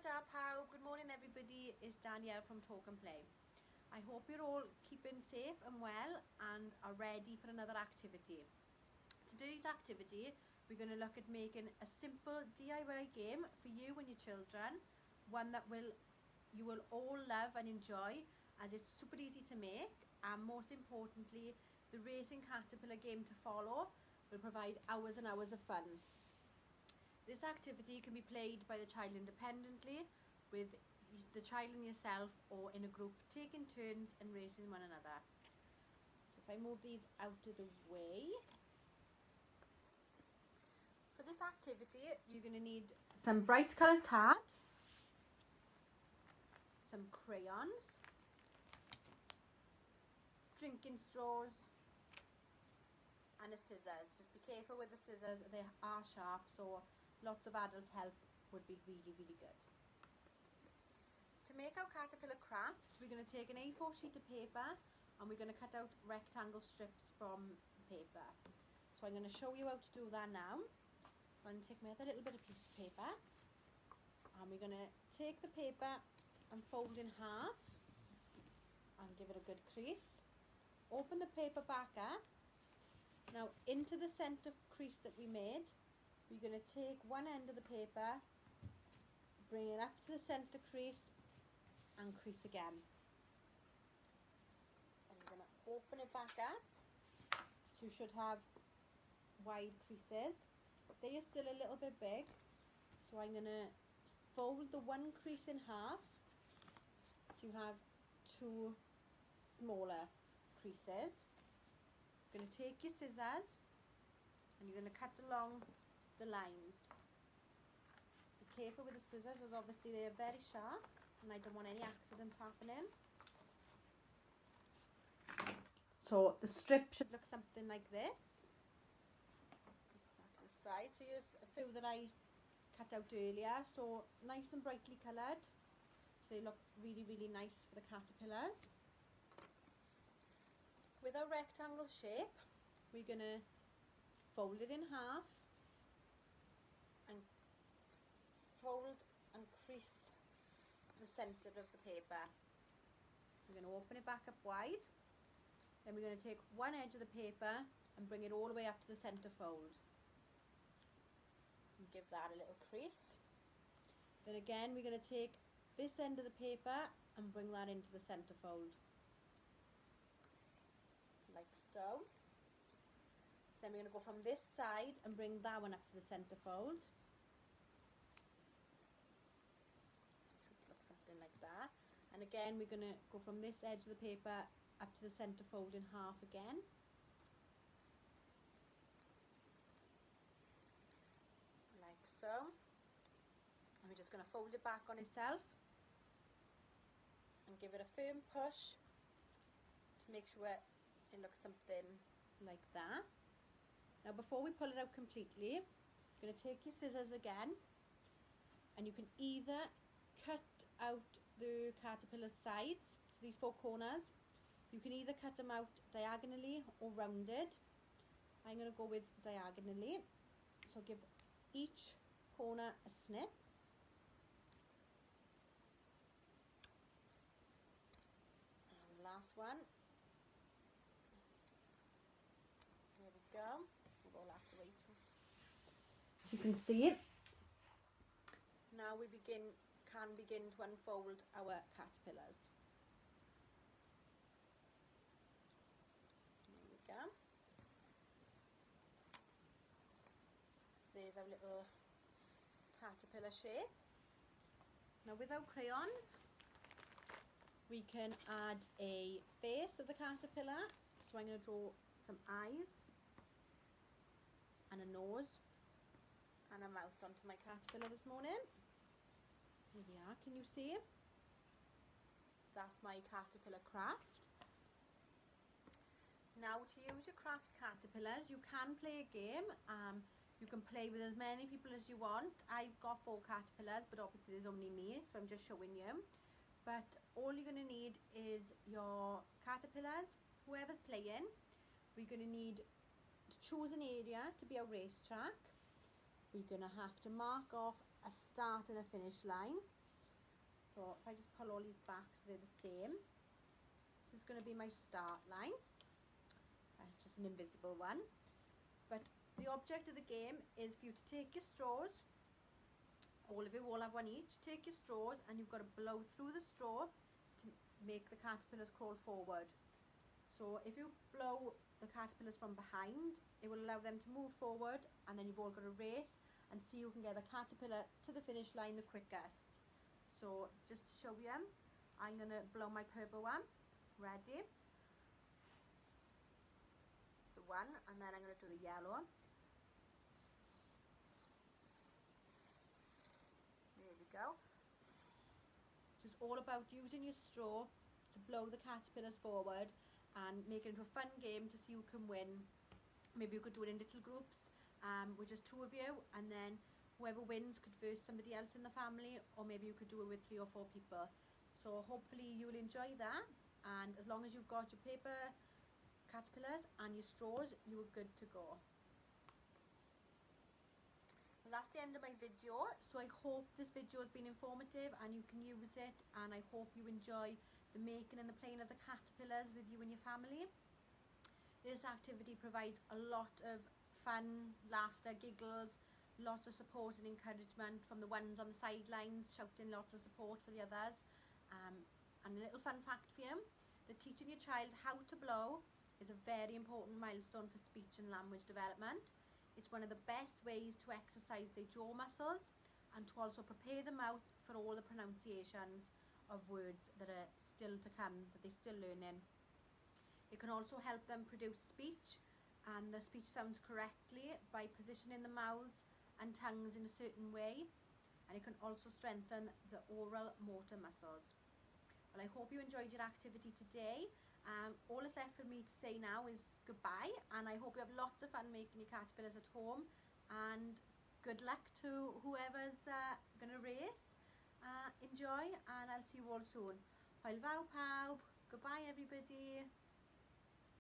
Ta-da pawb, good morning everybody, it's Danielle from Talk and Play. I hope you're all keeping safe and well and are ready for another activity. Today's activity, we're going to look at making a simple DIY game for you and your children, one that you will all love and enjoy as it's super easy to make, and most importantly, the racing caterpillar game to follow will provide hours and hours of fun. This activity can be played by the child independently, with the child and yourself, or in a group taking turns and racing one another. So if I move these out of the way. For this activity, you're going to need some bright coloured card, some crayons, drinking straws, and a scissors. Just be careful with the scissors, they are sharp, so lots of adult help would be really good. To make our caterpillar crafts, we're going to take an A4 sheet of paper and we're going to cut out rectangle strips from the paper. So I'm going to show you how to do that now. So I'm going to take my other little bit of piece of paper and we're going to take the paper and fold in half and give it a good crease. Open the paper back up. Now into the centre crease that we made, we're going to take one end of the paper, bring it up to the centre crease and crease again. And we're going to open it back up. So you should have wide creases. They are still a little bit big, so I'm going to fold the one crease in half so you have two smaller creases. You're going to take your scissors and you're going to cut along the lines. Be careful with the scissors, as obviously they are very sharp and I don't want any accidents happening. So the strip should look something like this. Back to the side. So here's a few that I cut out earlier, so nice and brightly coloured, so they look really nice for the caterpillars. With our rectangle shape, we're going to fold it in half and fold and crease the centre of the paper. We're going to open it back up wide, then we're going to take one edge of the paper and bring it all the way up to the centre fold and give that a little crease. Then again we're going to take this end of the paper and bring that into the centre fold like so. Then we're going to go from this side and bring that one up to the centre fold. Should look something like that. And again we're going to go from this edge of the paper up to the centre fold in half again. Like so. And we're just going to fold it back on itself and give it a firm push to make sure it looks something like that. Now before we pull it out completely, you're going to take your scissors again and you can either cut out the caterpillar sides, so these four corners. You can either cut them out diagonally or rounded. I'm going to go with diagonally, so give each corner a snip. And the last one. There we go. We'll roll that away. So you can see it. Now we can begin to unfold our caterpillars. There we go. So there's our little caterpillar shape. Now with our crayons, we can add a face of the caterpillar. So I'm going to draw some eyes and a nose and a mouth onto my caterpillar this morning. Here we are, can you see? That's my caterpillar craft. Now to use your craft caterpillars, you can play a game. You can play with as many people as you want. I've got 4 caterpillars, but obviously there's only me, so I'm just showing you. But all you're going to need is your caterpillars, whoever's playing. We're going to need to choose an area to be a racetrack. We're going to have to mark off a start and a finish line. So if I just pull all these back so they're the same. This is going to be my start line. That's just an invisible one. But the object of the game is for you to take your straws. All of you all have one each. Take your straws and you've got to blow through the straw to make the caterpillars crawl forward. So if you blow the caterpillars from behind, it will allow them to move forward, and then you've all got to race and see who can get the caterpillar to the finish line the quickest. So just to show you, I'm going to blow my purple one. Ready? The one, and then I'm going to do the yellow. There we go. It's all about using your straw to blow the caterpillars forward and make it into a fun game to see who can win. Maybe you could do it in little groups with just 2 of you, and then whoever wins could verse somebody else in the family, or maybe you could do it with 3 or 4 people. So hopefully you'll enjoy that, and as long as you've got your paper caterpillars and your straws, you are good to go. That's the end of my video. So I hope this video has been informative and you can use it, and I hope you enjoy the making and the playing of the caterpillars with you and your family. This activity provides a lot of fun, laughter, giggles, lots of support and encouragement from the ones on the sidelines shouting lots of support for the others. And a little fun fact for you, that teaching your child how to blow is a very important milestone for speech and language development. It's one of the best ways to exercise their jaw muscles and to also prepare the mouth for all the pronunciations of words that are still to come, that they're still learning. It can also help them produce speech, and the speech sounds correctly by positioning the mouths and tongues in a certain way, and it can also strengthen the oral motor muscles. Well, I hope you enjoyed your activity today. All that's left for me to say now is goodbye, and I hope you have lots of fun making your caterpillars at home, and good luck to whoever's going to race. Enjoy, and I'll see you all soon. Hwyl fawr pawb. Goodbye everybody.